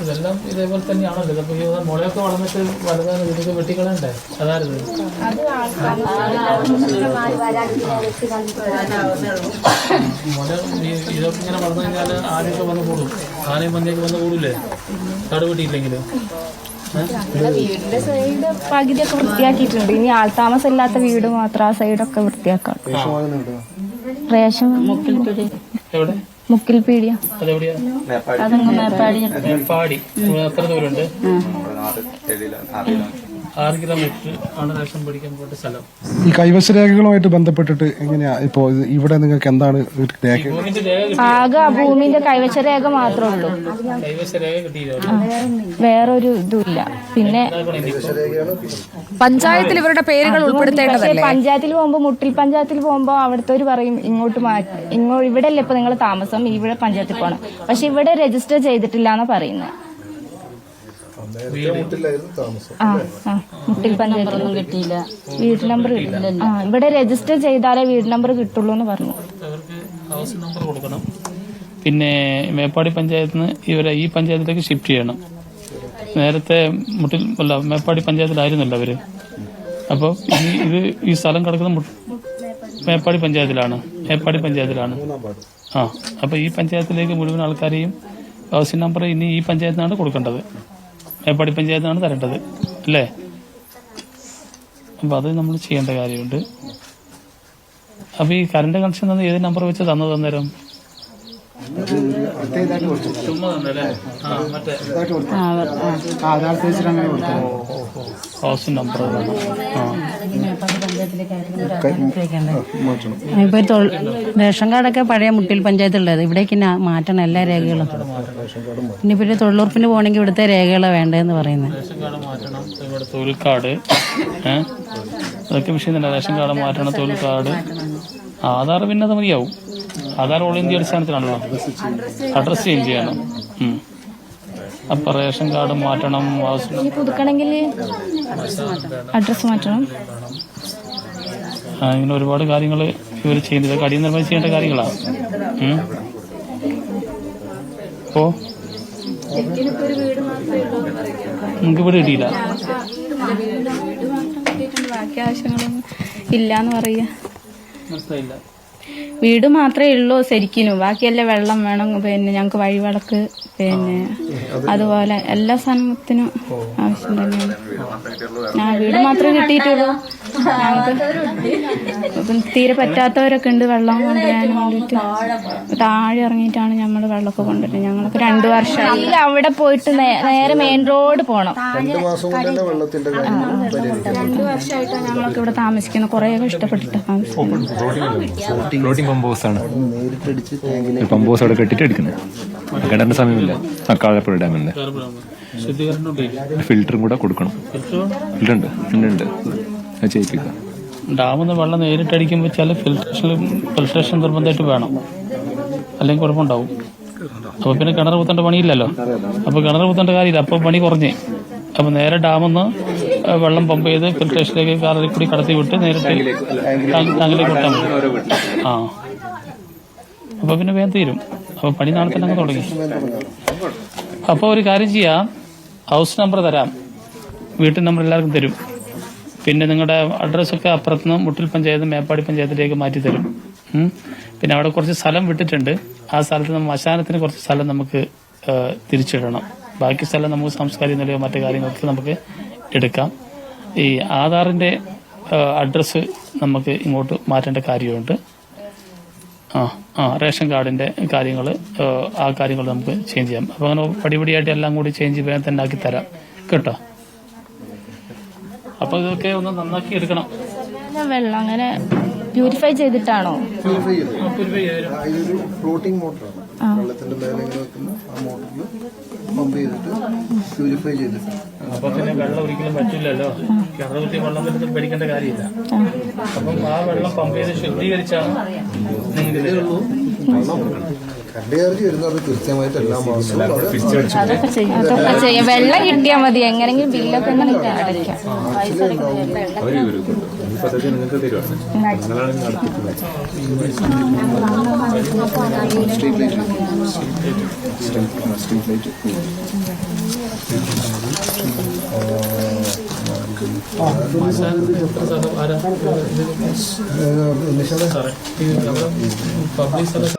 ഇതെല്ലാം ഇതേപോലെ തന്നെയാണല്ലോ. ഇതപ്പോൾ ഈ മുളയൊക്കെ വളർന്നിട്ട് വലുതാണ്, ഇതൊക്കെ വെട്ടിക്കളയണ്ടേ? അതായിരുന്നു മുല. ഇതൊക്കെ ഇങ്ങനെ വളർന്നു കഴിഞ്ഞാൽ ആനയൊക്കെ വന്ന് കൂടും. ആനയും പന്നിയൊക്കെ വന്ന് കൂടില്ലേ കാട് വെട്ടിയില്ലെങ്കിലും? വീടിന്റെ സൈഡ് പകുതിയൊക്കെ വൃത്തിയാക്കിയിട്ടുണ്ട്. ഇനി ആൾതാമസം ഇല്ലാത്ത വീട് മാത്രം ആ സൈഡൊക്കെ വൃത്തിയാക്കാം. റേഷൻ എവിടെ? മുക്കിൽ പീടിയ. അതെവിടെയാ? മേപ്പാടി. എത്ര ദൂരമുണ്ട്? 6 കിലോമീറ്റർ ആണ് റേഷൻ പിടിക്കാൻ പോയിട്ട് സ്ഥലം. ഈ കൈവശ രേഖകളുമായിട്ട് ബന്ധപ്പെട്ടിട്ട് എങ്ങനെയാ ഇപ്പോ ഇവിടെ നിങ്ങൾക്ക് എന്താണ് രേഖ? ആകെ ഭൂമിന്റെ കൈവശ രേഖ മാത്രമേ ഉള്ളൂ. കൈവശ രേഖ കിട്ടിയില്ല, വേറൊരു ഇതുമില്ല. പിന്നെ പഞ്ചായത്തിൽ ഇവരുടെ പേരുകൾ ഉൾപ്പെടുത്തേണ്ടതല്ലേ? പഞ്ചായത്തിൽ പോകുമ്പോ, മുട്ടിൽ പഞ്ചായത്തിൽ പോകുമ്പോ അവിടുത്തെ പറയും ഇങ്ങോട്ട് ഇവിടെ അല്ലേ ഇപ്പൊ നിങ്ങൾ താമസം, ഇവിടെ പഞ്ചായത്തിൽ പോകണം. പക്ഷെ ഇവിടെ രജിസ്റ്റർ ചെയ്തിട്ടില്ല എന്നാ പറയുന്നത്. മുട്ടിൽ പഞ്ചായത്തിലൊന്നും കിട്ടിയില്ല, വീട് നമ്പർ കിട്ടില്ല. ഇവിടെ രജിസ്റ്റർ ചെയ്താലേ വീട് നമ്പർ കിട്ടുള്ളൂ എന്ന് പറഞ്ഞു. അവർക്ക് ഹൗസ് നമ്പർ കൊടുക്കണം. പിന്നെ മേപ്പാടി പഞ്ചായത്തിൽ നിന്ന് ഇവരെ ഈ പഞ്ചായത്തിലേക്ക് ഷിഫ്റ്റ് ചെയ്യണം. നേരത്തെ മേപ്പാടി പഞ്ചായത്തിലായിരുന്നല്ലോ അവര്. അപ്പോൾ ഈ സ്ഥലം കിടക്കുന്ന മേപ്പാടി പഞ്ചായത്തിലാണ്. അപ്പൊ ഈ പഞ്ചായത്തിലേക്ക് മുഴുവൻ ആൾക്കാരെയും ഹൗസിംഗ് നമ്പർ ഇനി ഈ പഞ്ചായത്തിനാണ് കൊടുക്കേണ്ടത്. മേപ്പാടി പഞ്ചായത്തിനാണ് തരേണ്ടത് അല്ലേ? അപ്പൊ അത് നമ്മൾ ചെയ്യേണ്ട കാര്യമുണ്ട്. അപ്പൊ ഈ കറണ്ട് കണക്ഷൻ തന്നെ ഏത് നമ്പർ വെച്ച് തന്നത് അന്നേരം? ഹൗസ് നമ്പർ ഇപ്പൊ റേഷൻ കാർഡൊക്കെ പഴയ മുട്ടിൽ പഞ്ചായത്തുള്ളത്, ഇവിടേക്ക് മാറ്റണം എല്ലാ രേഖകളും. പിന്നെ ഇപ്പൊ തൊഴിലുറപ്പിന് പോകണമെങ്കിൽ ഇവിടുത്തെ രേഖകളാണ് വേണ്ടതെന്ന് പറയുന്നത്. റേഷൻ കാർഡ് മാറ്റണം, ഇവിടെ തൊഴിൽ കാർഡ്, അതൊക്കെ വിഷയം തന്നെ. റേഷൻ കാർഡ് മാറ്റണം, തൊഴിൽ കാർഡ്, ആധാർ പിന്നെ അത് മതിയാവും. ആധാർ ഓൾ ഇന്ത്യ അടിസ്ഥാനത്തിലാണല്ലോ. അഡ്രസ് ചേഞ്ച് ചെയ്യണം. അപ്പൊ റേഷൻ കാർഡ് മാറ്റണം, പുതുക്കണമെങ്കിൽ അഡ്രസ് മാറ്റണം. ഇങ്ങനെ ഒരുപാട് കാര്യങ്ങൾ ഇവർ ചെയ്യുന്നത്. ഇതൊക്കെ അടിയന്തരമായി ചെയ്യേണ്ട കാര്യങ്ങളാണ്. അപ്പോ നിങ്ങൾക്ക് വീട് കിട്ടിയില്ല? ബാക്കി ആവശ്യങ്ങളൊന്നും ഇല്ലാന്ന് പറയാ. മനസ്സിലായില്ല. വീട് മാത്രമേ ഉള്ളൂ ശരിക്കും. ബാക്കിയെല്ലാം വെള്ളം വേണം, പിന്നെ ഞങ്ങൾക്ക് വഴിവിളക്ക്, പിന്നെ അതുപോലെ എല്ലാ സാധനത്തിനും ആവശ്യം തന്നെയാണ്. വീട് മാത്രമേ കിട്ടിയിട്ടുള്ളൂ. ഞങ്ങൾക്ക് തീരെ പറ്റാത്തവരൊക്കെ ഉണ്ട് വെള്ളം കൊണ്ടുവരാൻ വേണ്ടിയിട്ട്. താഴെ ഇറങ്ങിയിട്ടാണ് നമ്മൾ വെള്ളമൊക്കെ കൊണ്ടുവരുന്നത്. ഞങ്ങൾക്ക് 2 വർഷമായി അവിടെ പോയിട്ട് നേരെ മെയിൻ റോഡ് പോകണം. 2 വർഷമായിട്ടാണ് ഞങ്ങളൊക്കെ ഇവിടെ താമസിക്കുന്നത്. കുറേ ഇഷ്ടപ്പെട്ടിട്ട് ഫ്ലോട്ടിംഗ് പമ്പോസാണ്. പമ്പോസ് അവിടെ കെട്ടിട്ട് എടുക്കുന്നത്. കിണറിന്റെ സമയമില്ല. കാളപ്പുഴ ഡാമിന്റെ ഫിൽറ്ററും കൂടെ കൊടുക്കണം. ഫിൽറ്ററുണ്ട് അത് ചെയ്യിപ്പിക്കാം. ഡാമിൽ നിന്ന് വെള്ളം നേരിട്ടടിക്കുമ്പോൾ ചില ഫിൽട്രേഷൻ നിർബന്ധമായിട്ട് വേണം, അല്ലെങ്കിൽ കുഴപ്പമുണ്ടാവും. അപ്പൊ പിന്നെ കിണർ കുത്തേണ്ട പണിയില്ലല്ലോ. അപ്പൊ കിണർ കുത്തേണ്ട കാര്യമില്ല. അപ്പൊ പണി കുറഞ്ഞ്. അപ്പൊ നേരെ ഡാമിൽ നിന്ന് വെള്ളം പമ്പ് ചെയ്ത് ഫിൽട്രേഷനിലേക്ക് കാറിൽ കൂടി കടത്തി വിട്ട് നേരിട്ട് ടാങ്കിലേക്ക് വിട്ടാൽ മതി. അപ്പൊ പിന്നെ വേഗം തീരും. അപ്പൊ പണി നാളെ തന്നെ അങ്ങ് തുടങ്ങി. അപ്പൊ ഒരു കാര്യം ചെയ്യാം, ഹൗസ് നമ്പർ തരാം, വീട്ടിൽ നമ്പർ എല്ലാവർക്കും തരും. പിന്നെ നിങ്ങളുടെ അഡ്രസ്സൊക്കെ അപ്പുറത്തുനിന്ന് മുട്ടിൽ പഞ്ചായത്ത് മേപ്പാടി പഞ്ചായത്തിലേക്ക് മാറ്റി തരും. പിന്നെ അവിടെ കുറച്ച് സ്ഥലം വിട്ടിട്ടുണ്ട്. ആ സ്ഥലത്ത് മശാനത്തിന് കുറച്ച് സ്ഥലം നമുക്ക് തിരിച്ചിടണം. ബാക്കി സ്ഥലം നമുക്ക് സാംസ്കാരിക നിലയോ മറ്റു കാര്യങ്ങൾക്ക് നമുക്ക് എടുക്കാം. ഈ ആധാറിന്റെ അഡ്രസ്സ് നമുക്ക് ഇങ്ങോട്ട് മാറ്റേണ്ട കാര്യമുണ്ട്. റേഷൻ കാർഡിന്റെ കാര്യങ്ങൾ, ആ കാര്യങ്ങൾ നമുക്ക് ചേഞ്ച് ചെയ്യാം. അപ്പൊ അങ്ങനെ പടിപടിയായിട്ട് എല്ലാം കൂടി ചേഞ്ച് ചെയ്യാൻ തന്നെ ആക്കി തരാം കേട്ടോ. അപ്പൊ ഇതൊക്കെ ഒന്ന് നന്നാക്കി എടുക്കണം. വെള്ളം അങ്ങനെ പ്യൂരിഫൈ ചെയ്തിട്ടാണോ? ഫ്ലോട്ടിംഗ് മോട്ടറാണ്. വെള്ളത്തിന്റെ മേലെ വെക്കുന്ന ആ മോട്ടറിൽ പമ്പ് ചെയ്തിട്ട് പ്യൂരിഫൈ ചെയ്തിട്ട്. അപ്പൊ പിന്നെ വെള്ളം ഒരിക്കലും പറ്റില്ലല്ലോ. കിണർ കുത്തി വെള്ളം വരുന്നത് പേടിക്കേണ്ട കാര്യമില്ല. അപ്പം ആ വെള്ളം പമ്പ് ചെയ്ത് ശുദ്ധീകരിച്ചാണ് നിങ്ങൾക്ക് കറണ്ട് ചാർജ് വരുന്നത് അത് കൃത്യമായിട്ട് എല്ലാ മാസവും അതൊക്കെ ചെയ്യാം. വെള്ളം കിട്ടിയാൽ മതി, എങ്ങനെങ്കിലും ബില്ലൊക്കെ നമുക്ക് അടയ്ക്കാം. Street light public